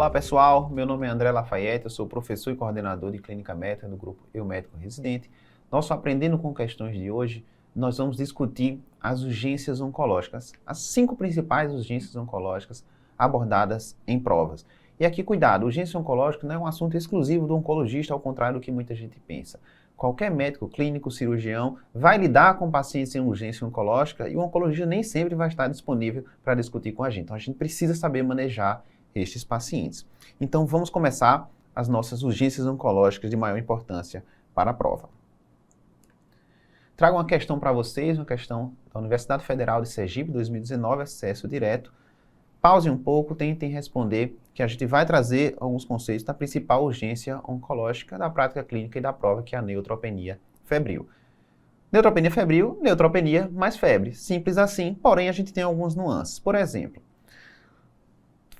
Olá pessoal, meu nome é André Lafayette, eu sou professor e coordenador de Clínica Médica do grupo Eu Médico Residente. Nosso Aprendendo com Questões de hoje, nós vamos discutir as urgências oncológicas, as 5 principais urgências oncológicas abordadas em provas. E aqui, cuidado, urgência oncológica não é um assunto exclusivo do oncologista, ao contrário do que muita gente pensa. Qualquer médico clínico, cirurgião, vai lidar com pacientes em urgência oncológica e o oncologista nem sempre vai estar disponível para discutir com a gente. Então a gente precisa saber manejar estes pacientes. Então vamos começar as nossas urgências oncológicas de maior importância para a prova. Trago uma questão para vocês, uma questão da Universidade Federal de Sergipe, 2019, acesso direto. Pause um pouco, tentem responder, que a gente vai trazer alguns conceitos da principal urgência oncológica da prática clínica e da prova, que é a neutropenia febril. Neutropenia febril, neutropenia mais febre. Simples assim, porém a gente tem alguns nuances. Por exemplo,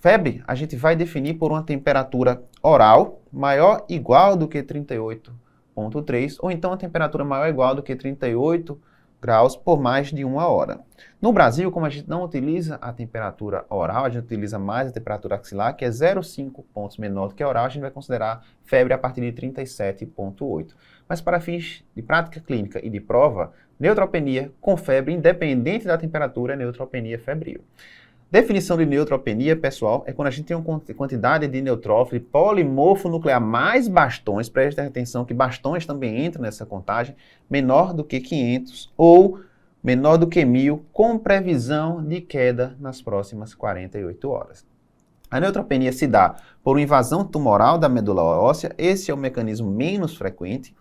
febre a gente vai definir por uma temperatura oral maior ou igual do que 38,3, ou então a temperatura maior ou igual do que 38 graus por mais de 1 hora. No Brasil, como a gente não utiliza a temperatura oral, a gente utiliza mais a temperatura axilar, que é 0,5 pontos menor do que a oral, a gente vai considerar febre a partir de 37,8. Mas para fins de prática clínica e de prova, neutropenia com febre, independente da temperatura, é neutropenia febril. Definição de neutropenia, pessoal, é quando a gente tem uma quantidade de neutrófilo polimorfo nuclear mais bastões, prestem atenção que bastões também entram nessa contagem, menor do que 500 ou menor do que 1.000, com previsão de queda nas próximas 48 horas. A neutropenia se dá por uma invasão tumoral da medula óssea, esse é o mecanismo menos frequente.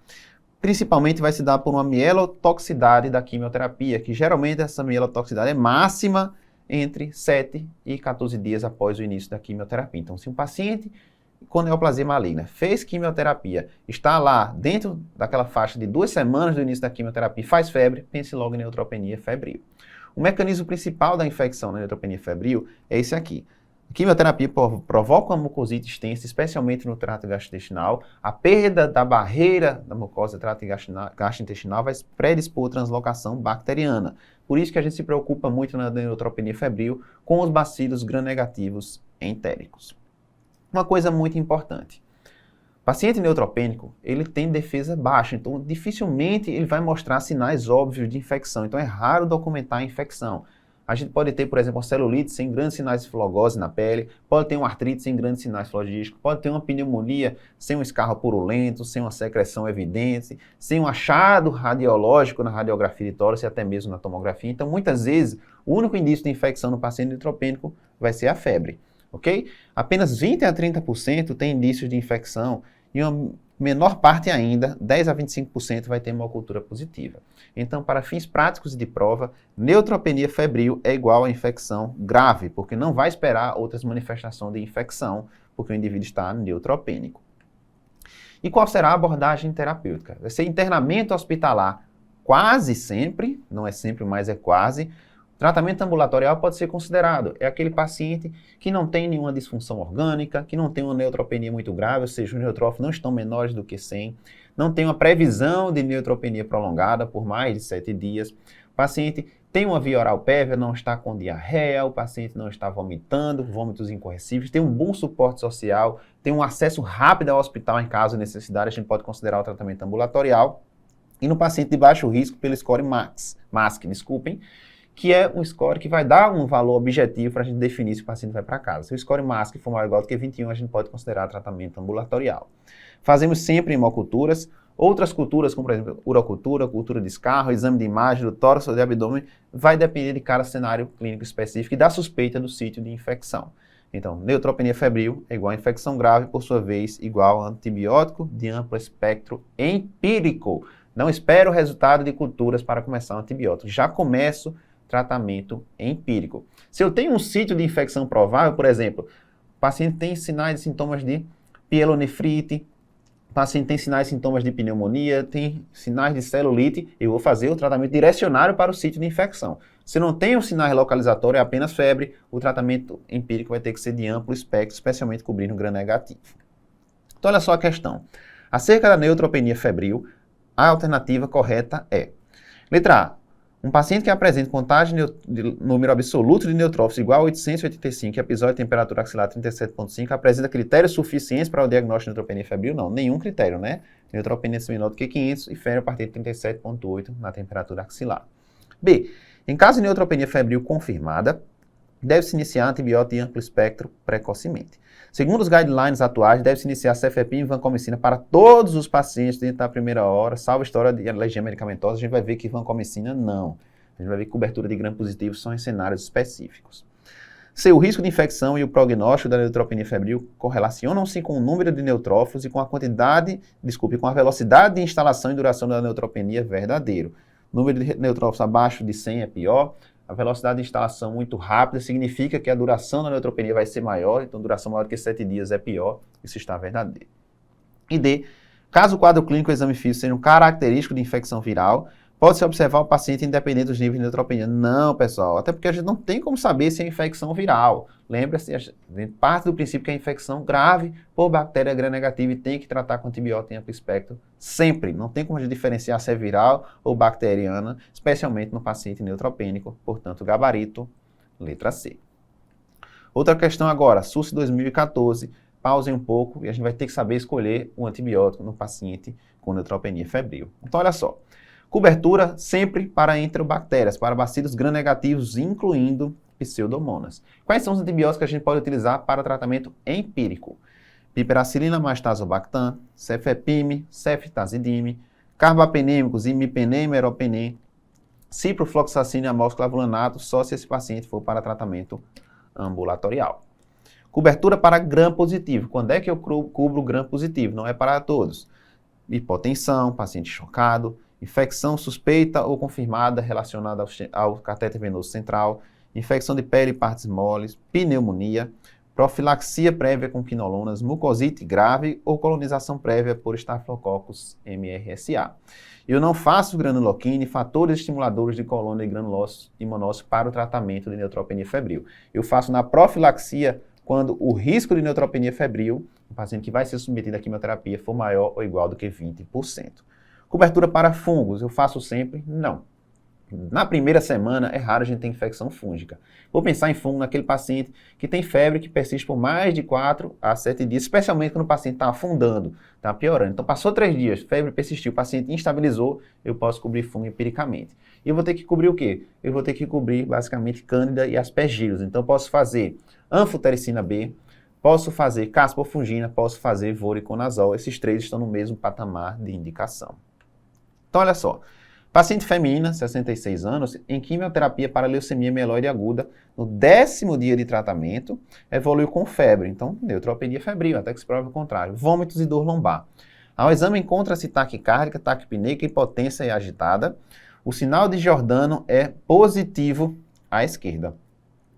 Principalmente vai se dar por uma mielotoxicidade da quimioterapia, que geralmente essa mielotoxicidade é máxima entre 7 e 14 dias após o início da quimioterapia. Então, se um paciente com neoplasia maligna fez quimioterapia, está lá dentro daquela faixa de 2 semanas do início da quimioterapia e faz febre, pense logo em neutropenia febril. O mecanismo principal da infecção na neutropenia febril é esse aqui. A quimioterapia provoca uma mucosite extensa, especialmente no trato gastrointestinal. A perda da barreira da mucosa do trato gastrointestinal vai predispor a translocação bacteriana. Por isso que a gente se preocupa muito na neutropenia febril com os bacilos gram-negativos entéricos. Uma coisa muito importante. O paciente neutropênico, ele tem defesa baixa, então dificilmente ele vai mostrar sinais óbvios de infecção. Então é raro documentar a infecção. A gente pode ter, por exemplo, uma celulite sem grandes sinais de flogose na pele, pode ter uma artrite sem grandes sinais flogísticos, pode ter uma pneumonia sem um escarro purulento, sem uma secreção evidente, sem um achado radiológico na radiografia de tórax e até mesmo na tomografia. Então, muitas vezes, o único indício de infecção no paciente neutropênico vai ser a febre, ok? Apenas 20 a 30% tem indícios de infecção e uma menor parte ainda, 10 a 25%, vai ter uma cultura positiva. Então, para fins práticos e de prova, neutropenia febril é igual a infecção grave, porque não vai esperar outras manifestações de infecção, porque o indivíduo está neutropênico. E qual será a abordagem terapêutica? Vai ser internamento hospitalar quase sempre, não é sempre, mas é quase. Tratamento ambulatorial pode ser considerado. É aquele paciente que não tem nenhuma disfunção orgânica, que não tem uma neutropenia muito grave, ou seja, os neutrófilos não estão menores do que 100, não tem uma previsão de neutropenia prolongada por mais de 7 dias. O paciente tem uma via oral prévia, não está com diarreia, o paciente não está vomitando, vômitos incorressíveis, tem um bom suporte social, tem um acesso rápido ao hospital em caso de necessidade, a gente pode considerar o tratamento ambulatorial. E no paciente de baixo risco, pelo score MASC, que é um score que vai dar um valor objetivo para a gente definir se o paciente vai para casa. Se o score MASC for maior ou igual do que 21, a gente pode considerar tratamento ambulatorial. Fazemos sempre hemoculturas, outras culturas, como por exemplo, urocultura, cultura de escarro, exame de imagem do tórax ou de abdômen, vai depender de cada cenário clínico específico e da suspeita do sítio de infecção. Então, neutropenia febril é igual a infecção grave, por sua vez, igual a antibiótico de amplo espectro empírico. Não espero o resultado de culturas para começar um antibiótico. Já começo tratamento empírico. Se eu tenho um sítio de infecção provável, por exemplo, o paciente tem sinais e sintomas de pielonefrite, o paciente tem sinais e sintomas de pneumonia, tem sinais de celulite, eu vou fazer o tratamento direcionário para o sítio de infecção. Se não tem um sinal localizatório, é apenas febre, o tratamento empírico vai ter que ser de amplo espectro, especialmente cobrindo gram negativo. Então, olha só a questão. Acerca da neutropenia febril, a alternativa correta é: letra A, Um paciente que apresenta contagem de número absoluto de neutrófilos igual a 885 e episódio de temperatura axilar 37,5 apresenta critérios suficientes para o diagnóstico de neutropenia febril? Não, nenhum critério, né? Neutropenia menor do que 500 e febre a partir de 37,8 na temperatura axilar. B. Em caso de neutropenia febril confirmada, deve-se iniciar antibiótico de amplo espectro precocemente. Segundo os guidelines atuais, deve-se iniciar cefepime e vancomicina para todos os pacientes dentro da primeira hora, salvo história de alergia medicamentosa. A gente vai ver que vancomicina não. A gente vai ver que cobertura de gram positivo são em cenários específicos. C. O risco de infecção e o prognóstico da neutropenia febril correlacionam-se com o número de neutrófilos e com a com a velocidade de instalação e duração da neutropenia verdadeiro. Número de neutrófilos abaixo de 100 é pior. A velocidade de instalação muito rápida significa que a duração da neutropenia vai ser maior, então duração maior do que 7 dias é pior, isso está verdadeiro. E D, caso o quadro clínico e o exame físico sejam característicos de infecção viral, pode-se observar o paciente independente dos níveis de neutropenia. Não, pessoal, até porque a gente não tem como saber se é infecção viral. Lembra-se, a gente parte do princípio que é infecção grave por bactéria gram-negativa e tem que tratar com antibiótico em amplo espectro sempre. Não tem como a gente diferenciar se é viral ou bacteriana, especialmente no paciente neutropênico, portanto, gabarito, letra C. Outra questão agora, SUS 2014, pausem um pouco e a gente vai ter que saber escolher o antibiótico no paciente com neutropenia febril. Então, olha só. Cobertura sempre para enterobactérias, para bacilos gram-negativos, incluindo pseudomonas. Quais são os antibióticos que a gente pode utilizar para tratamento empírico? Piperacilina mais tazobactam, cefepime, ceftazidime, carbapenêmicos, imipenem, meropenem, ciprofloxacina e amosclavulanato, só se esse paciente for para tratamento ambulatorial. Cobertura para gram positivo. Quando é que eu cubro gram positivo? Não é para todos. Hipotensão, paciente chocado, infecção suspeita ou confirmada relacionada ao catéter venoso central, infecção de pele e partes moles, pneumonia, profilaxia prévia com quinolonas, mucosite grave ou colonização prévia por Staphylococcus MRSA. Eu não faço granuloquina e fatores estimuladores de colônia e granulócitos e monócitos para o tratamento de neutropenia febril. Eu faço na profilaxia quando o risco de neutropenia febril, o paciente que vai ser submetido à quimioterapia, for maior ou igual do que 20%. Cobertura para fungos, eu faço sempre? Não. Na primeira semana, é raro a gente ter infecção fúngica. Vou pensar em fungo naquele paciente que tem febre que persiste por mais de 4 a 7 dias, especialmente quando o paciente está afundando, está piorando. Então, passou 3 dias, febre persistiu, o paciente instabilizou, eu posso cobrir fungo empiricamente. E eu vou ter que cobrir o quê? Eu vou ter que cobrir, basicamente, cândida e aspergilos. Então, eu posso fazer anfotericina B, posso fazer caspofungina, posso fazer voriconazol. Esses 3 estão no mesmo patamar de indicação. Então, olha só, paciente feminina, 66 anos, em quimioterapia para leucemia mieloide aguda, no 10º dia de tratamento, evoluiu com febre, então neutropenia febril, até que se prove o contrário, vômitos e dor lombar. Ao exame encontra-se taquicárdica, taquipneica, hipotensa e agitada. O sinal de Giordano é positivo à esquerda.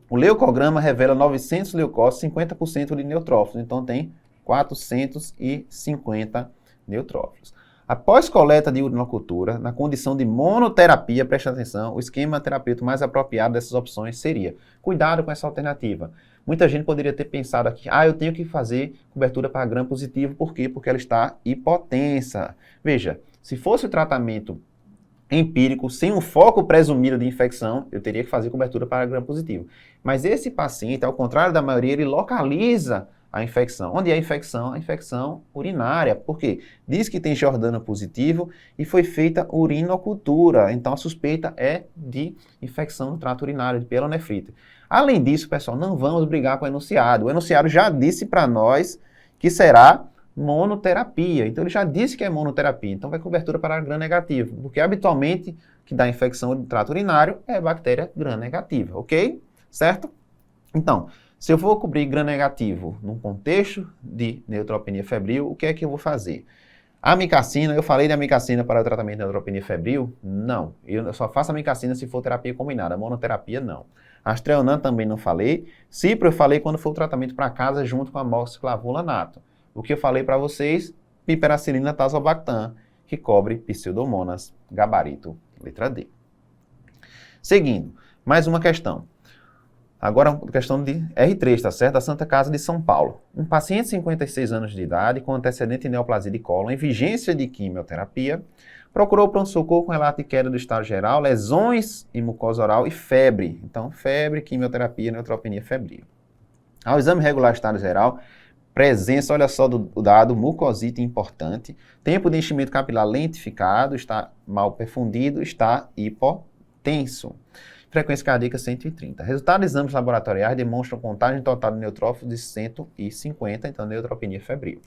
O leucograma revela 900 leucócitos, 50% de neutrófilos, então tem 450 neutrófilos. Após coleta de urinocultura, na condição de monoterapia, preste atenção, o esquema terapêutico mais apropriado dessas opções seria: cuidado com essa alternativa. Muita gente poderia ter pensado aqui, eu tenho que fazer cobertura para gram positivo, por quê? Porque ela está hipotensa. Veja, se fosse o tratamento empírico, sem um foco presumido de infecção, eu teria que fazer cobertura para gram positivo. Mas esse paciente, ao contrário da maioria, ele localiza a infecção. Onde é a infecção? A infecção urinária. Por quê? Diz que tem Giordano positivo e foi feita urinocultura. Então, a suspeita é de infecção no trato urinário, de pielonefrite. Além disso, pessoal, não vamos brigar com o enunciado. O enunciado já disse para nós que será monoterapia. Então, ele já disse que é monoterapia. Então, vai cobertura para gram negativo. Porque, habitualmente, o que dá infecção do trato urinário é bactéria gram negativa. Ok? Certo? Então, se eu vou cobrir gram negativo num contexto de neutropenia febril, o que é que eu vou fazer? Amicacina, eu falei de amicacina para o tratamento de neutropenia febril? Não. Eu só faço amicacina se for terapia combinada, monoterapia não. Astreonan também não falei. Cipro eu falei quando for o tratamento para casa junto com amoxiclavulanato. O que eu falei para vocês? Piperacilina tazobactam, que cobre pseudomonas, gabarito, letra D. Seguindo, mais uma questão. Agora, a questão de R3, tá certo? Da Santa Casa de São Paulo. Um paciente de 56 anos de idade, com antecedente de neoplasia de cólon, em vigência de quimioterapia, Procurou o pronto-socorro com relato de queda do estado geral, lesões em mucosa oral e febre. Então, febre, quimioterapia, neutropenia febril. Ao exame regular do estado geral, presença, olha só do dado, mucosite importante, tempo de enchimento capilar lentificado, está mal perfundido, está hipotenso. Frequência cardíaca 130. Resultados de exames laboratoriais demonstram contagem total de neutrófilos de 150, então neutropenia febril.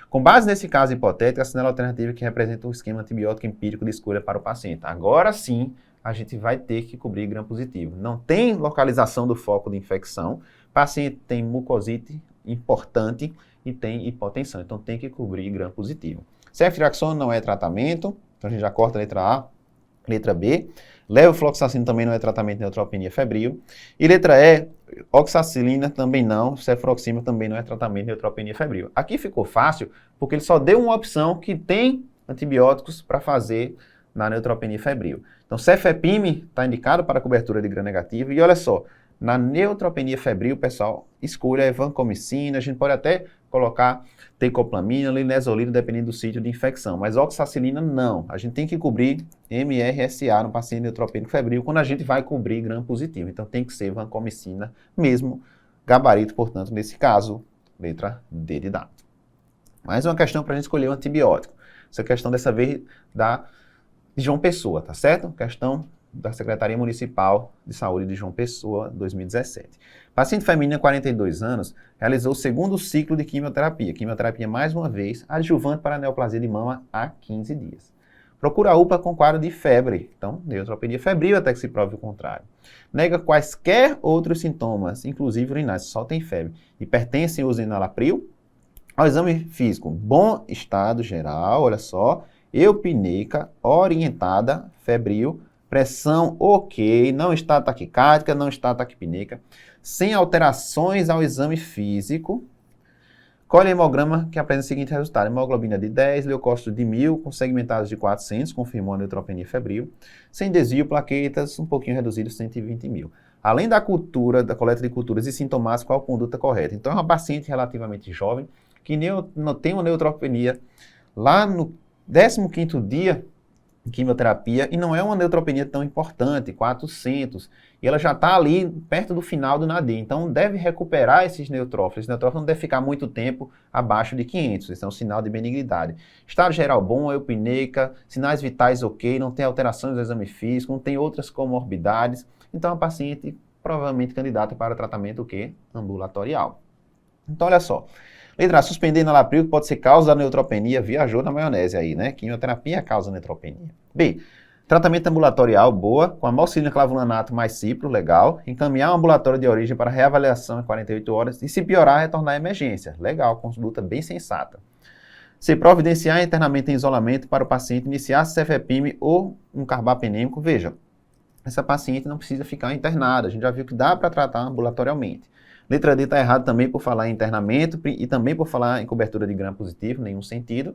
Com base nesse caso hipotético, assinala a alternativa que representa um esquema antibiótico empírico de escolha para o paciente. Agora sim, a gente vai ter que cobrir gram positivo. Não tem localização do foco de infecção, o paciente tem mucosite importante e tem hipotensão, então tem que cobrir gram positivo. Ceftriaxona não é tratamento, então a gente já corta a letra A. Letra B, levofloxacina também não é tratamento de neutropenia febril. E letra E, oxacilina também não, cefuroxima também não é tratamento de neutropenia febril. Aqui ficou fácil porque ele só deu uma opção que tem antibióticos para fazer na neutropenia febril. Então, cefepime está indicado para cobertura de gram negativo. E olha só, na neutropenia febril, pessoal, escolha a vancomicina, a gente pode até colocar tecoplamina, linezolida, dependendo do sítio de infecção, mas oxacilina não. A gente tem que cobrir MRSA no paciente neutropênico febril quando a gente vai cobrir gram positivo. Então tem que ser vancomicina mesmo, gabarito, portanto, nesse caso, letra D de dado. Mais uma questão para a gente escolher o antibiótico. Essa questão dessa vez de João Pessoa, tá certo? Questão da Secretaria Municipal de Saúde de João Pessoa, 2017. Paciente feminina, 42 anos, realizou o segundo ciclo de quimioterapia. Quimioterapia, mais uma vez, adjuvante para a neoplasia de mama há 15 dias. Procura a UPA com quadro de febre. Então, neutropenia febril até que se prove o contrário. Nega quaisquer outros sintomas, inclusive urinários, só tem febre. Hipertensa e uso enalapril. Ao exame físico, bom estado geral, olha só. Eupneica, orientada, febril. Pressão ok, não está taquicárdica, não está taquipneica, sem alterações ao exame físico. Colhe hemograma que apresenta o seguinte resultado: hemoglobina de 10, leucócitos de 1000, com segmentados de 400, confirmou a neutropenia febril, sem desvio, plaquetas um pouquinho reduzidas, 120 mil. Além da coleta de culturas e sintomas, qual a conduta correta? Então é uma paciente relativamente jovem, que não tem uma neutropenia lá no 15º dia quimioterapia, e não é uma neutropenia tão importante, 400, e ela já está ali perto do final do nadir, então deve recuperar esses neutrófilos. Esse neutrófilo não deve ficar muito tempo abaixo de 500, isso é um sinal de benignidade. Estado geral bom, eupneica, sinais vitais ok, não tem alterações do exame físico, não tem outras comorbidades, então a paciente provavelmente candidata para tratamento o quê? Ambulatorial. Então olha só. Letra A, suspender enalapril, que pode ser causa da neutropenia, viajou na maionese aí, né? Quimioterapia é causa da neutropenia. B, tratamento ambulatorial, boa, com amoxicilina, clavulanato mais cipro, legal. Encaminhar um ambulatório de origem para reavaliação em 48 horas e, se piorar, retornar à emergência. Legal, conduta bem sensata. C, providenciar internamento em isolamento para o paciente iniciar cefepime ou um carbapenêmico. Veja, essa paciente não precisa ficar internada, a gente já viu que dá para tratar ambulatorialmente. Letra D está errado também por falar em internamento e também por falar em cobertura de gram positivo, nenhum sentido.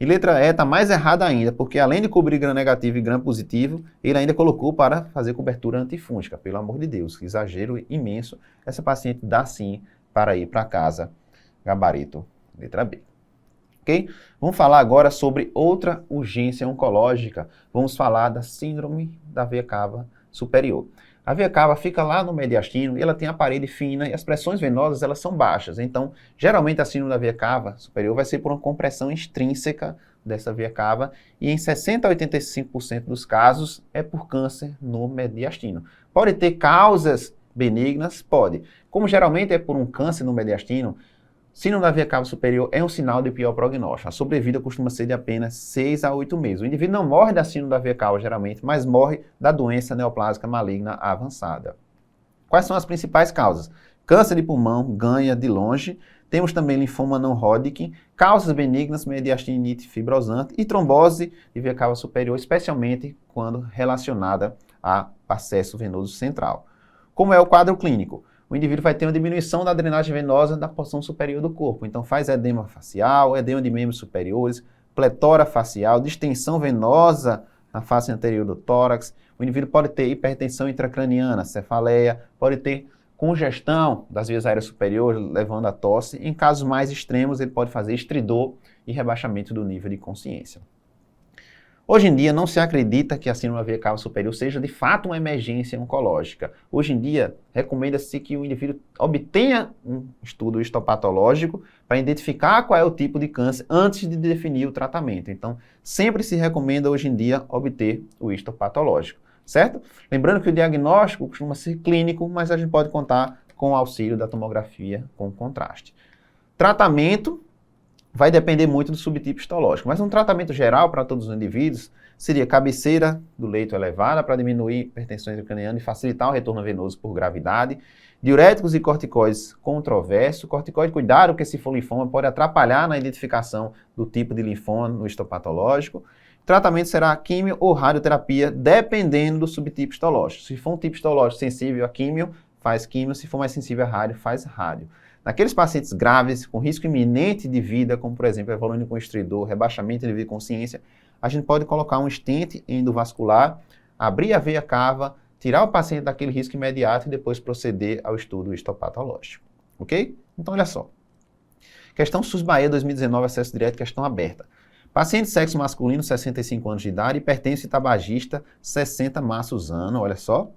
E letra E está mais errada ainda, porque além de cobrir gram negativo e gram positivo, ele ainda colocou para fazer cobertura antifúngica. Pelo amor de Deus, que exagero imenso. Essa paciente dá sim para ir para casa. Gabarito, letra B. Ok? Vamos falar agora sobre outra urgência oncológica. Vamos falar da síndrome da veia cava superior. A veia cava fica lá no mediastino e ela tem a parede fina e as pressões venosas elas são baixas. Então, geralmente a síndrome da veia cava superior vai ser por uma compressão extrínseca dessa veia cava e em 60 a 85% dos casos é por câncer no mediastino. Pode ter causas benignas? Pode. Como geralmente é por um câncer no mediastino, síndrome da veia cava superior é um sinal de pior prognóstico. A sobrevida costuma ser de apenas 6 a 8 meses. O indivíduo não morre da síndrome da veia cava, geralmente, mas morre da doença neoplásica maligna avançada. Quais são as principais causas? Câncer de pulmão ganha de longe. Temos também linfoma não Hodgkin, causas benignas, mediastinite fibrosante e trombose de veia cava superior, especialmente quando relacionada a acesso venoso central. Como é o quadro clínico? O indivíduo vai ter uma diminuição da drenagem venosa da porção superior do corpo. Então faz edema facial, edema de membros superiores, pletora facial, distensão venosa na face anterior do tórax. O indivíduo pode ter hipertensão intracraniana, cefaleia, pode ter congestão das vias aéreas superiores, levando a tosse. Em casos mais extremos, ele pode fazer estridor e rebaixamento do nível de consciência. Hoje em dia, não se acredita que a síndrome da veia cava superior seja de fato uma emergência oncológica. Hoje em dia, recomenda-se que o indivíduo obtenha um estudo histopatológico para identificar qual é o tipo de câncer antes de definir o tratamento. Então, sempre se recomenda hoje em dia obter o histopatológico, certo? Lembrando que o diagnóstico costuma ser clínico, mas a gente pode contar com o auxílio da tomografia com contraste. Tratamento vai depender muito do subtipo histológico, mas um tratamento geral para todos os indivíduos seria cabeceira do leito elevada para diminuir hipertensão intracraniana e facilitar o retorno venoso por gravidade, diuréticos e corticoides controverso, corticoide, cuidado que esse for linfoma pode atrapalhar na identificação do tipo de linfoma no histopatológico. O tratamento será químio ou radioterapia, dependendo do subtipo histológico. Se for um tipo histológico sensível a químio, faz químio, se for mais sensível a rádio, faz rádio. Naqueles pacientes graves, com risco iminente de vida, como por exemplo, evoluindo com estridor, rebaixamento de consciência, a gente pode colocar um stent endovascular, abrir a veia cava, tirar o paciente daquele risco imediato e depois proceder ao estudo histopatológico. Ok? Então, olha só. Questão SUS Bahia 2019, acesso direto, questão aberta. Paciente de sexo masculino, 65 anos de idade, hipertenso e tabagista, 60 maços ano, olha só.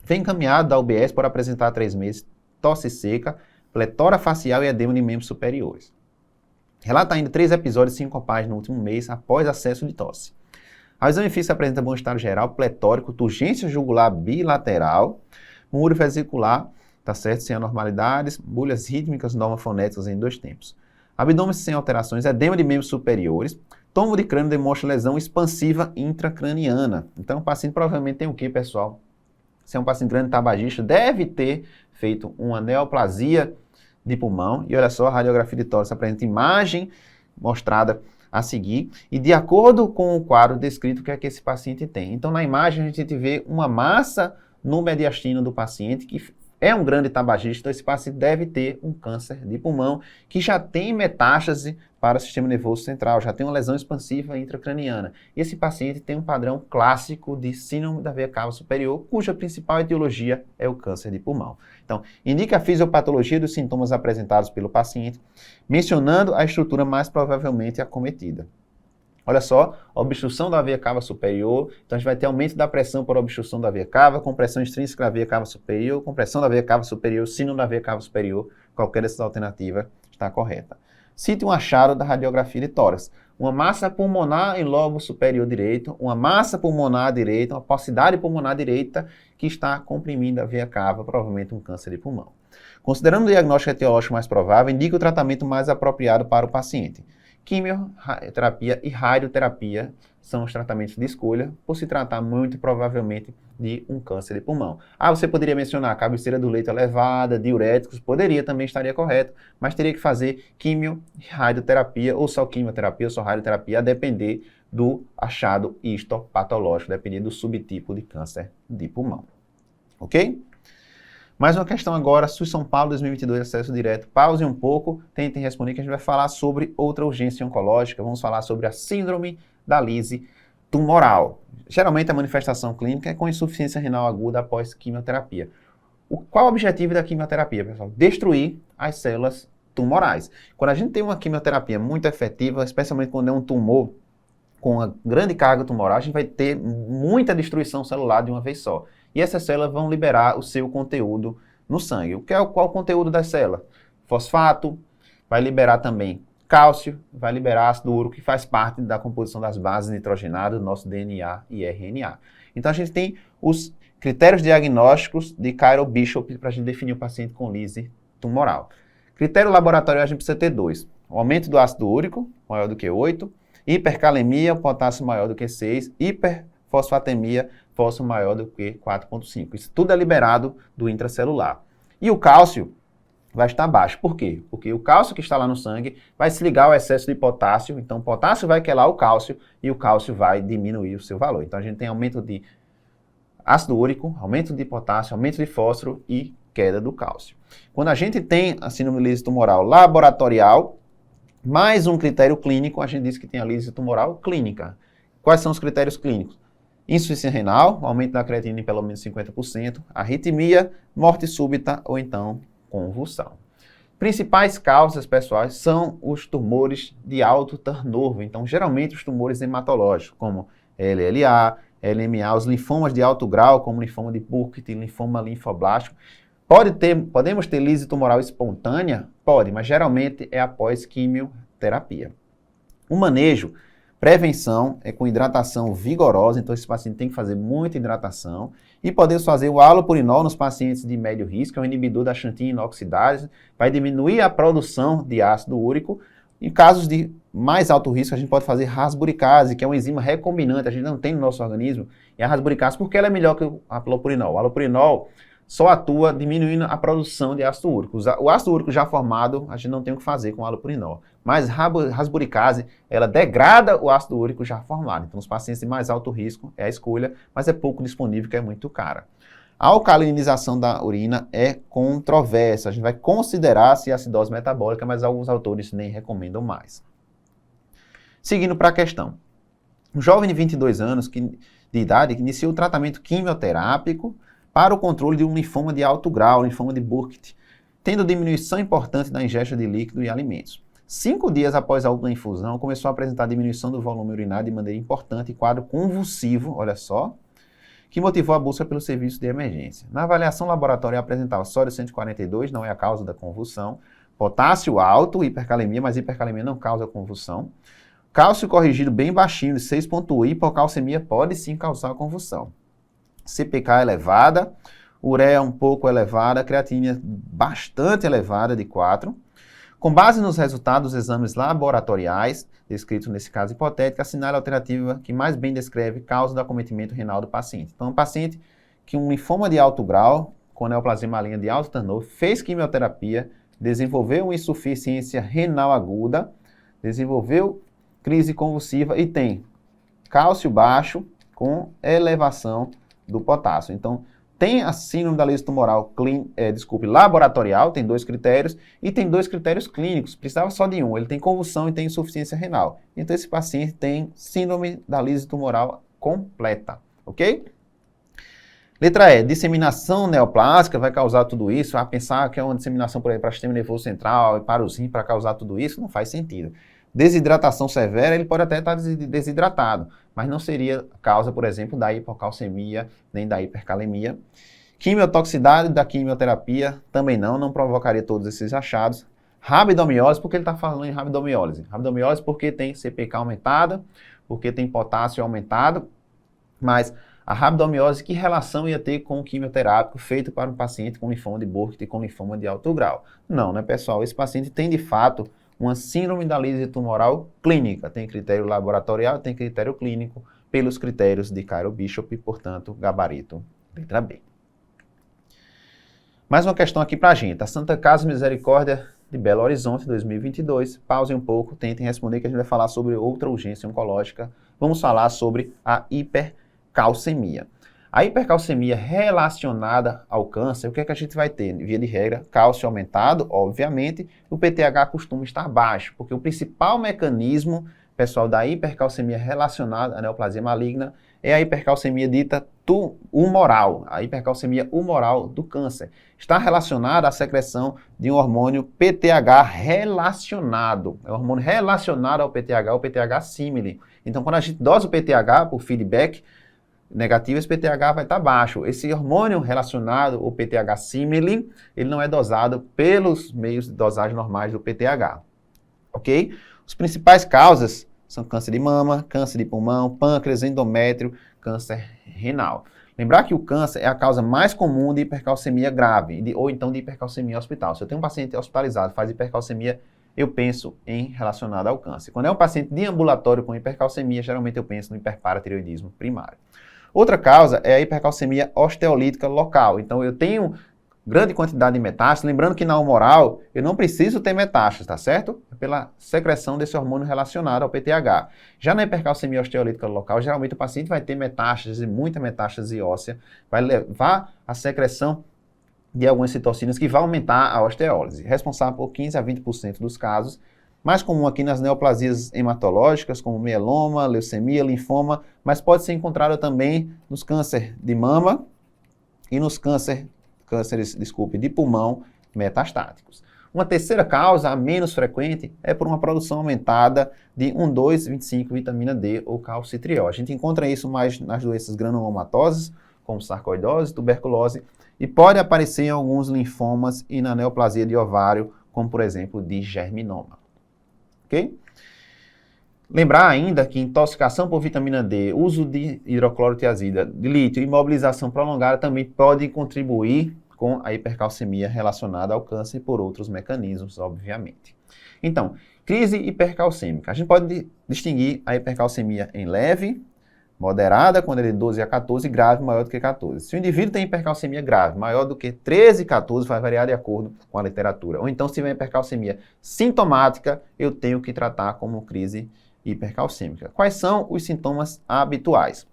Vem encaminhado da UBS por apresentar 3 meses, tosse seca, pletora facial e edema de membros superiores. Relata ainda 3 episódios sincopais no último mês após acesso de tosse. Ao exame físico apresenta bom estado geral, pletórico, turgência jugular bilateral, muro vesicular, tá certo, sem anormalidades, bolhas rítmicas normofonéticas em 2 tempos. Abdômen sem alterações, edema de membros superiores, tombo de crânio demonstra lesão expansiva intracraniana. Então o paciente provavelmente tem o que, pessoal? Se é um paciente grande tabagista, deve ter feito uma neoplasia de pulmão. E olha só, a radiografia de tórax apresenta imagem mostrada a seguir. E de acordo com o quadro descrito, o que é que esse paciente tem? Então, na imagem, a gente vê uma massa no mediastino do paciente, que é um grande tabagista. Então, esse paciente deve ter um câncer de pulmão, que já tem metástase para o sistema nervoso central, já tem uma lesão expansiva intracraniana. E esse paciente tem um padrão clássico de síndrome da veia cava superior, cuja principal etiologia é o câncer de pulmão. Então, indica a fisiopatologia dos sintomas apresentados pelo paciente, mencionando a estrutura mais provavelmente acometida. Olha só, obstrução da veia cava superior, então a gente vai ter aumento da pressão por obstrução da veia cava, compressão extrínseca da veia cava superior, compressão da veia cava superior, síndrome da veia cava superior, qualquer dessas alternativas está correta. Cite um achado da radiografia de tórax. Uma massa pulmonar em lobo superior direito, uma massa pulmonar direita, uma paucidade pulmonar direita que está comprimindo a veia cava, provavelmente um câncer de pulmão. Considerando o diagnóstico etiológico mais provável, indica o tratamento mais apropriado para o paciente. Quimioterapia e radioterapia são os tratamentos de escolha, por se tratar muito provavelmente de um câncer de pulmão. Você poderia mencionar cabeceira do leito elevada, diuréticos, poderia, também estaria correto, mas teria que fazer quimio e radioterapia, ou só quimioterapia, ou só radioterapia, a depender do achado histopatológico, depender do subtipo de câncer de pulmão. Ok? Mais uma questão agora, SUS São Paulo 2022, acesso direto. Pause um pouco, tentem responder que a gente vai falar sobre outra urgência oncológica. Vamos falar sobre a síndrome da lise tumoral. Geralmente a manifestação clínica é com insuficiência renal aguda após quimioterapia. Qual o objetivo da quimioterapia, pessoal? Destruir as células tumorais. Quando a gente tem uma quimioterapia muito efetiva, especialmente quando é um tumor com uma grande carga tumoral, a gente vai ter muita destruição celular de uma vez só. E essas células vão liberar o seu conteúdo no sangue. Qual o conteúdo das células? Fosfato, vai liberar também cálcio, vai liberar ácido úrico, que faz parte da composição das bases nitrogenadas do nosso DNA e RNA. Então a gente tem os critérios diagnósticos de Cairo Bishop para a gente definir o paciente com lise tumoral. Critério laboratorial a gente precisa ter 2. O aumento do ácido úrico, maior do que 8, hipercalemia, potássio maior do que 6, hiperfosfatemia, fósforo maior do que 4,5. Isso tudo é liberado do intracelular. E o cálcio vai estar baixo. Por quê? Porque o cálcio que está lá no sangue vai se ligar ao excesso de potássio, então o potássio vai quelar o cálcio e o cálcio vai diminuir o seu valor. Então a gente tem aumento de ácido úrico, aumento de potássio, aumento de fósforo e queda do cálcio. Quando a gente tem a síndrome de lise tumoral laboratorial, mais um critério clínico, a gente diz que tem a lise tumoral clínica. Quais são os critérios clínicos? Insuficiência renal, aumento da creatinina em pelo menos 50%, arritmia, morte súbita ou então convulsão. Principais causas, pessoal, são os tumores de alto turnover. Então, geralmente os tumores hematológicos, como LLA, LMA, os linfomas de alto grau, como linfoma de Burkitt, linfoma linfoblástico. Podemos ter lise tumoral espontânea? Pode, mas geralmente é após quimioterapia. O manejo, prevenção, é com hidratação vigorosa, então esse paciente tem que fazer muita hidratação. E podemos fazer o halopurinol nos pacientes de médio risco, é um inibidor da xantina inoxidase, vai diminuir a produção de ácido úrico. Em casos de mais alto risco, a gente pode fazer rasburicase, que é uma enzima recombinante, a gente não tem no nosso organismo. E a rasburicase, porque ela é melhor que o halopurinol. O halopurinol só atua diminuindo a produção de ácido úrico. O ácido úrico já formado, a gente não tem o que fazer com o halopurinol. Mas a rasburicase, ela degrada o ácido úrico já formado. Então, os pacientes de mais alto risco é a escolha, mas é pouco disponível, que é muito cara. A alcalinização da urina é controversa. A gente vai considerar se é acidose metabólica, mas alguns autores nem recomendam mais. Seguindo para a questão. Um jovem de 22 anos de idade que iniciou o tratamento quimioterápico para o controle de um linfoma de alto grau, linfoma de Burkitt, tendo diminuição importante da ingesta de líquido e alimentos. 5 dias após a última infusão, começou a apresentar diminuição do volume urinário de maneira importante e quadro convulsivo, olha só, que motivou a busca pelo serviço de emergência. Na avaliação laboratorial apresentava sódio 142, não é a causa da convulsão, potássio alto, hipercalemia, mas hipercalemia não causa convulsão, cálcio corrigido bem baixinho, de 6,1, hipocalcemia pode sim causar convulsão. CPK elevada, ureia um pouco elevada, creatinina bastante elevada, de 4. Com base nos resultados dos exames laboratoriais, descritos nesse caso hipotético, assinale a alternativa que mais bem descreve causa do acometimento renal do paciente. Então, um paciente que um linfoma de alto grau, com neoplasia maligna de alto turnover, fez quimioterapia, desenvolveu uma insuficiência renal aguda, desenvolveu crise convulsiva e tem cálcio baixo com elevação do potássio. Então, tem a síndrome da lise tumoral laboratorial, tem 2 critérios, e tem 2 critérios clínicos, precisava só de um, ele tem convulsão e tem insuficiência renal. Então, esse paciente tem síndrome da lise tumoral completa, ok? Letra E, disseminação neoplásica vai causar tudo isso, vai pensar que é uma disseminação para o sistema nervoso central e para os rins para causar tudo isso, não faz sentido. Desidratação severa, ele pode até estar desidratado, mas não seria causa, por exemplo, da hipocalcemia, nem da hipercalemia. Quimiotoxicidade da quimioterapia, também não provocaria todos esses achados. Rabdomiólise, porque ele está falando em rabdomiólise? Rabdomiólise porque tem CPK aumentada, porque tem potássio aumentado, mas a rabdomiólise, que relação ia ter com o quimioterápico feito para um paciente com linfoma de Burkitt e com linfoma de alto grau? Não, né, pessoal? Esse paciente tem, de fato, uma síndrome da lise tumoral clínica. Tem critério laboratorial, tem critério clínico, pelos critérios de Cairo Bishop, portanto, gabarito, letra B. Mais uma questão aqui pra gente. A Santa Casa Misericórdia de Belo Horizonte, 2022. Pausem um pouco, tentem responder, que a gente vai falar sobre outra urgência oncológica. Vamos falar sobre a hipercalcemia. A hipercalcemia relacionada ao câncer, o que é que a gente vai ter? Via de regra, cálcio aumentado, obviamente, o PTH costuma estar baixo, porque o principal mecanismo, pessoal, da hipercalcemia relacionada à neoplasia maligna é a hipercalcemia dita humoral, a hipercalcemia humoral do câncer. Está relacionada à secreção de um hormônio PTH relacionado, é um hormônio relacionado ao PTH, o PTH simile. Então, quando a gente dosa o PTH por feedback negativo, esse PTH vai estar baixo. Esse hormônio relacionado, o PTH simile, ele não é dosado pelos meios de dosagem normais do PTH, ok? As principais causas são câncer de mama, câncer de pulmão, pâncreas, endométrio, câncer renal. Lembrar que o câncer é a causa mais comum de hipercalcemia grave, ou então de hipercalcemia hospital. Se eu tenho um paciente hospitalizado, faz hipercalcemia, eu penso em relacionado ao câncer. Quando é um paciente de ambulatório com hipercalcemia, geralmente eu penso no hiperparatireoidismo primário. Outra causa é a hipercalcemia osteolítica local. Então, eu tenho grande quantidade de metástases, lembrando que na humoral eu não preciso ter metástases, tá certo? É pela secreção desse hormônio relacionado ao PTH. Já na hipercalcemia osteolítica local, geralmente o paciente vai ter metástase, muita metástase óssea, vai levar a secreção de algumas citocinas que vai aumentar a osteólise, responsável por 15 a 20% dos casos. Mais comum aqui nas neoplasias hematológicas, como mieloma, leucemia, linfoma, mas pode ser encontrada também nos cânceres de mama e nos cânceres de pulmão metastáticos. Uma terceira causa, a menos frequente, é por uma produção aumentada de 1,2,25 vitamina D ou calcitriol. A gente encontra isso mais nas doenças granulomatosas, como sarcoidose, tuberculose, e pode aparecer em alguns linfomas e na neoplasia de ovário, como por exemplo de germinoma. Ok? Lembrar ainda que intoxicação por vitamina D, uso de hidroclorotiazida, de lítio e imobilização prolongada também podem contribuir com a hipercalcemia relacionada ao câncer por outros mecanismos, obviamente. Então, crise hipercalcêmica. A gente pode distinguir a hipercalcemia em leve, moderada, quando ele é de 12 a 14, grave, maior do que 14. Se o indivíduo tem hipercalcemia grave, maior do que 13, 14, vai variar de acordo com a literatura. Ou então, se tiver hipercalcemia sintomática, eu tenho que tratar como crise hipercalcêmica. Quais são os sintomas habituais?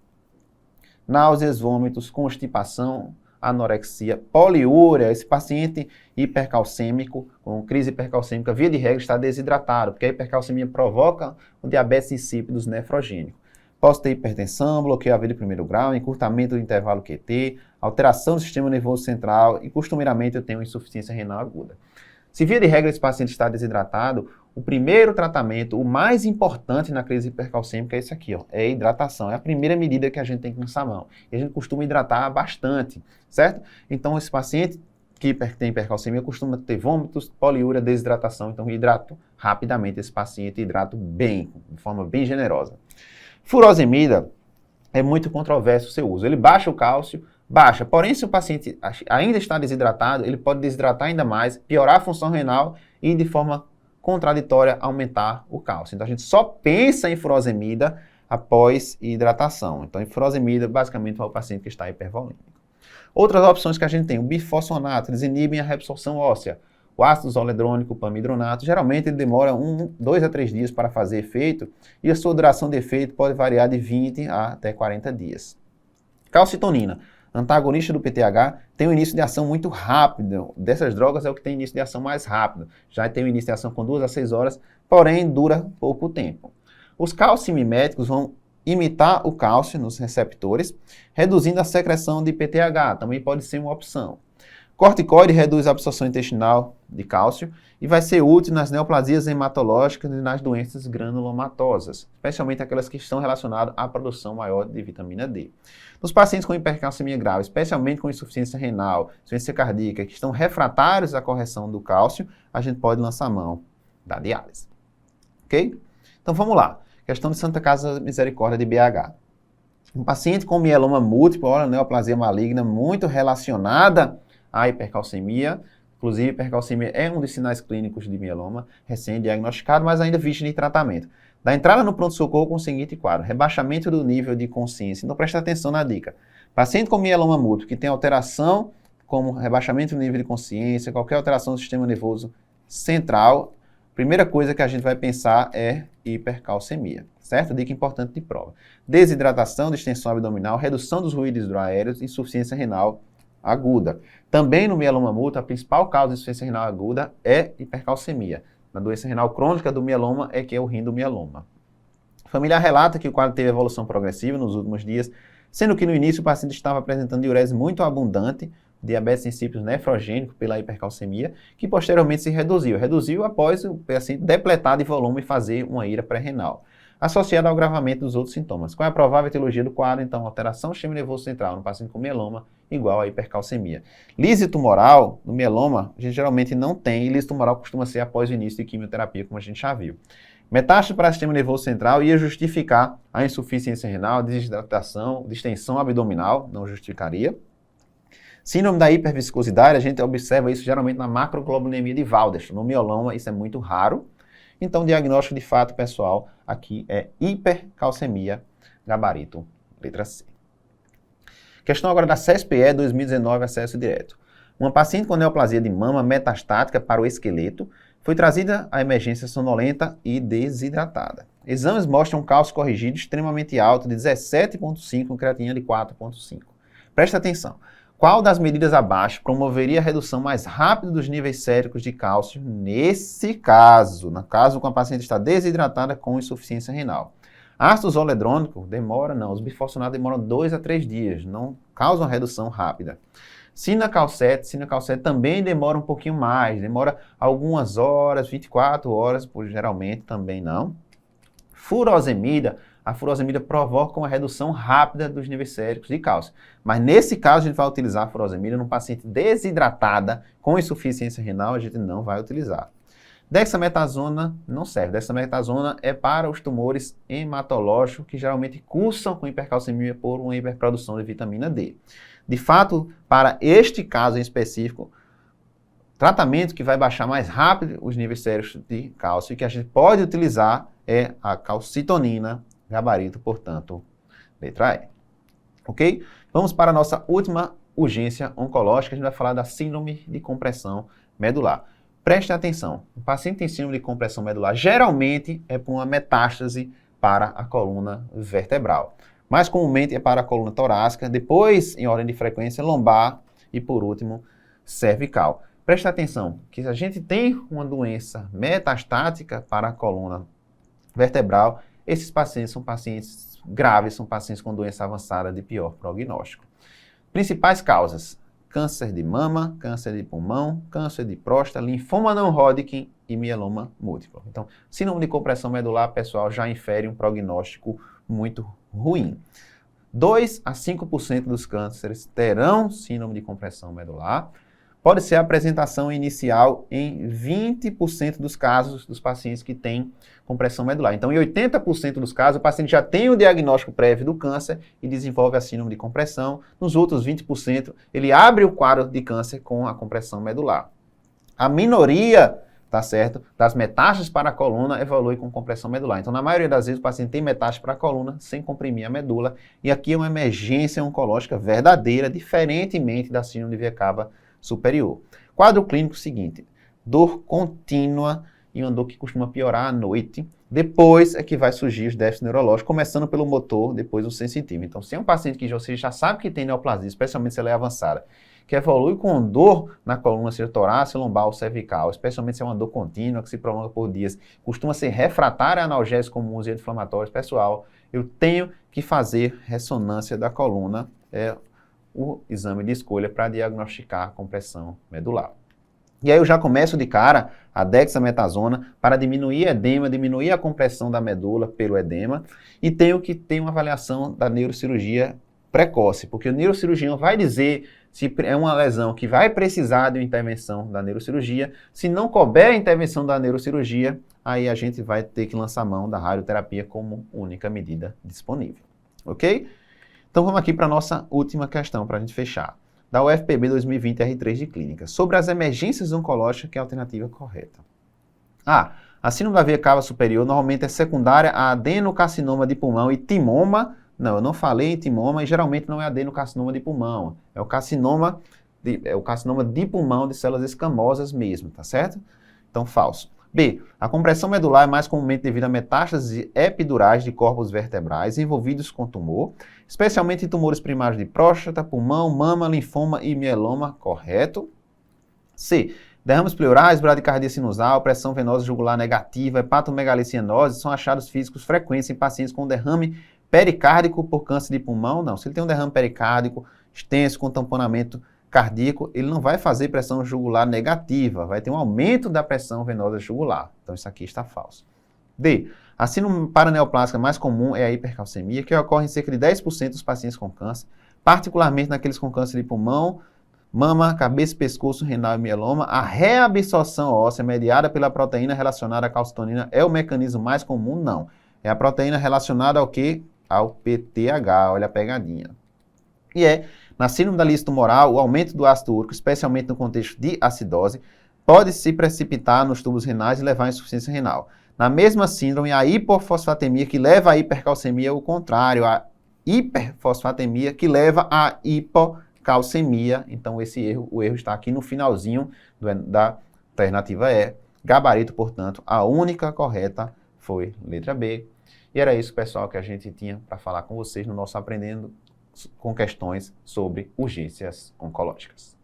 Náuseas, vômitos, constipação, anorexia, poliúria. Esse paciente hipercalcêmico, com crise hipercalcêmica, via de regra, está desidratado, porque a hipercalcemia provoca o diabetes insípidos nefrogênico. Posso ter hipertensão, bloqueio AV de primeiro grau, encurtamento do intervalo QT, alteração do sistema nervoso central e, costumeiramente, eu tenho insuficiência renal aguda. Se via de regra esse paciente está desidratado, o primeiro tratamento, o mais importante na crise hipercalcêmica é esse aqui, ó, é a hidratação. É a primeira medida que a gente tem que lançar a mão. E a gente costuma hidratar bastante, certo? Então, esse paciente que tem hipercalcemia costuma ter vômitos, poliúria, desidratação. Então, eu hidrato rapidamente esse paciente, hidrato bem, de forma bem generosa. Furosemida é muito controverso o seu uso. Ele baixa o cálcio, baixa. Porém, se o paciente ainda está desidratado, ele pode desidratar ainda mais, piorar a função renal e, de forma contraditória, aumentar o cálcio. Então, a gente só pensa em furosemida após hidratação. Então, em furosemida, basicamente, é o paciente que está hipervolêmico. Outras opções que a gente tem, o bifosfonato, eles inibem a reabsorção óssea. O ácido zoledrônico, o pamidronato, geralmente ele demora 2 a 3 dias para fazer efeito e a sua duração de efeito pode variar de 20 a até 40 dias. Calcitonina, antagonista do PTH, tem um início de ação muito rápido. Dessas drogas é o que tem início de ação mais rápido. Já tem um início de ação com 2 a 6 horas, porém dura pouco tempo. Os calcimiméticos vão imitar o cálcio nos receptores, reduzindo a secreção de PTH, também pode ser uma opção. Corticoide reduz a absorção intestinal de cálcio e vai ser útil nas neoplasias hematológicas e nas doenças granulomatosas, especialmente aquelas que estão relacionadas à produção maior de vitamina D. Nos pacientes com hipercalcemia grave, especialmente com insuficiência renal, insuficiência cardíaca, que estão refratários à correção do cálcio, a gente pode lançar a mão da diálise. Ok? Então vamos lá. Questão de Santa Casa Misericórdia de BH. Um paciente com mieloma múltiplo, olha, neoplasia maligna, muito relacionada à hipercalcemia. Inclusive, hipercalcemia é um dos sinais clínicos de mieloma, recém-diagnosticado, mas ainda visto em tratamento. Da entrada no pronto-socorro com o seguinte quadro: rebaixamento do nível de consciência. Então, presta atenção na dica. Paciente com mieloma múltiplo, que tem alteração, como rebaixamento do nível de consciência, qualquer alteração do sistema nervoso central, primeira coisa que a gente vai pensar é hipercalcemia, certo? Dica importante de prova. Desidratação, distensão abdominal, redução dos ruídos hidroaéreos, insuficiência renal aguda. Também no mieloma múltiplo, a principal causa de insuficiência renal aguda é hipercalcemia. Na doença renal crônica do mieloma é que é o rim do mieloma. A familiar relata que o quadro teve evolução progressiva nos últimos dias, sendo que no início o paciente estava apresentando diurese muito abundante, diabetes insípidos nefrogênico pela hipercalcemia, que posteriormente se reduziu. Reduziu após o paciente depletar de volume e fazer uma ira pré-renal, associada ao agravamento dos outros sintomas. Qual é a provável etiologia do quadro? Então, alteração do sistema nervoso central no paciente com mieloma igual a hipercalcemia. Lise tumoral no mieloma, a gente geralmente não tem, e lise tumoral costuma ser após o início de quimioterapia, como a gente já viu. Metástase para o sistema nervoso central ia justificar a insuficiência renal, desidratação, distensão abdominal, não justificaria. Síndrome da hiperviscosidade, a gente observa isso geralmente na macroglobulinemia de Waldenström. No mieloma, isso é muito raro. Então, o diagnóstico de fato, pessoal, aqui é hipercalcemia, gabarito, letra C. Questão agora da CESPE 2019, acesso direto. Uma paciente com neoplasia de mama metastática para o esqueleto foi trazida à emergência sonolenta e desidratada. Exames mostram um cálcio corrigido extremamente alto de 17,5 com creatinina de 4,5. Presta atenção. Qual das medidas abaixo promoveria a redução mais rápida dos níveis séricos de cálcio nesse caso? No caso, quando a paciente está desidratada com insuficiência renal. Ácido zoledrônico demora, não. Os bifosfonatos demoram 2 a 3 dias, não causam redução rápida. Cinacalcete também demora um pouquinho mais, demora algumas horas, 24 horas, geralmente também não. Furosemida, a furosemida provoca uma redução rápida dos níveis séricos de cálcio. Mas nesse caso a gente vai utilizar a furosemida num paciente desidratada com insuficiência renal, a gente não vai utilizar. Dexametasona não serve. Dexametasona é para os tumores hematológicos que geralmente cursam com hipercalcemia por uma hiperprodução de vitamina D. De fato, para este caso em específico, tratamento que vai baixar mais rápido os níveis séricos de cálcio e que a gente pode utilizar é a calcitonina, gabarito, portanto, letra E. Ok? Vamos para a nossa última urgência oncológica, a gente vai falar da síndrome de compressão medular. Preste atenção, o paciente tem síndrome de compressão medular geralmente é por uma metástase para a coluna vertebral. Mais comumente é para a coluna torácica, depois, em ordem de frequência, lombar e, por último, cervical. Preste atenção que se a gente tem uma doença metastática para a coluna vertebral, esses pacientes são pacientes graves, são pacientes com doença avançada de pior prognóstico. Principais causas: câncer de mama, câncer de pulmão, câncer de próstata, linfoma não Hodgkin e mieloma múltiplo. Então, síndrome de compressão medular, pessoal, já infere um prognóstico muito ruim. 2 a 5% dos cânceres terão síndrome de compressão medular. Pode ser a apresentação inicial em 20% dos casos dos pacientes que têm compressão medular. Então, em 80% dos casos, o paciente já tem o diagnóstico prévio do câncer e desenvolve a síndrome de compressão. Nos outros 20%, ele abre o quadro de câncer com a compressão medular. A minoria, tá certo, das metástases para a coluna evolui com compressão medular. Então, na maioria das vezes, o paciente tem metástase para a coluna sem comprimir a medula. E aqui é uma emergência oncológica verdadeira, diferentemente da síndrome de veia cava superior. Quadro clínico seguinte: dor contínua e uma dor que costuma piorar à noite. Depois é que vai surgir os déficits neurológicos, começando pelo motor, depois o sensitivo. Então, se é um paciente que você já sabe que tem neoplasia, especialmente se ela é avançada, que evolui com dor na coluna, seja torácica, lombar ou cervical, especialmente se é uma dor contínua, que se prolonga por dias, costuma ser refratária a analgésicos comuns e anti-inflamatórios, pessoal, eu tenho que fazer ressonância da coluna, o exame de escolha para diagnosticar a compressão medular. E aí eu já começo de cara a dexametasona para diminuir edema, diminuir a compressão da medula pelo edema, e tenho que ter uma avaliação da neurocirurgia precoce, porque o neurocirurgião vai dizer se é uma lesão que vai precisar de uma intervenção da neurocirurgia. Se não couber a intervenção da neurocirurgia, aí a gente vai ter que lançar mão da radioterapia como única medida disponível. Ok? Então vamos aqui para a nossa última questão, para a gente fechar. Da UFPB 2020 R3 de Clínica. Sobre as emergências oncológicas, que é a alternativa correta? A síndrome da veia cava superior normalmente é secundária a adenocarcinoma de pulmão e timoma. Não, eu não falei em timoma e geralmente não é adenocarcinoma de pulmão. É o carcinoma de pulmão de células escamosas mesmo, tá certo? Então, falso. B. A compressão medular é mais comumente devido a metástases epidurais de corpos vertebrais envolvidos com tumor, especialmente em tumores primários de próstata, pulmão, mama, linfoma e mieloma. Correto. C. Derrames pleurais, bradicardia sinusal, pressão venosa jugular negativa, hepatomegalia cianose são achados físicos frequentes em pacientes com derrame pericárdico por câncer de pulmão. Não, se ele tem um derrame pericárdico extenso com tamponamento cardíaco, ele não vai fazer pressão jugular negativa, vai ter um aumento da pressão venosa jugular. Então isso aqui está falso. D. A síndrome paraneoplásica mais comum é a hipercalcemia, que ocorre em cerca de 10% dos pacientes com câncer, particularmente naqueles com câncer de pulmão, mama, cabeça, pescoço, renal e mieloma. A reabsorção óssea mediada pela proteína relacionada à calcitonina é o mecanismo mais comum? Não. É a proteína relacionada ao quê? Ao PTH, olha a pegadinha. E na síndrome da lise tumoral, o aumento do ácido úrico, especialmente no contexto de acidose, pode se precipitar nos tubos renais e levar à insuficiência renal. Na mesma síndrome, a hipofosfatemia que leva à hipercalcemia é o contrário, a hiperfosfatemia que leva à hipocalcemia. Então, o erro está aqui no finalzinho da alternativa E. Gabarito, portanto, a única correta foi letra B. E era isso, pessoal, que a gente tinha para falar com vocês no nosso Aprendendo com Questões sobre Urgências Oncológicas.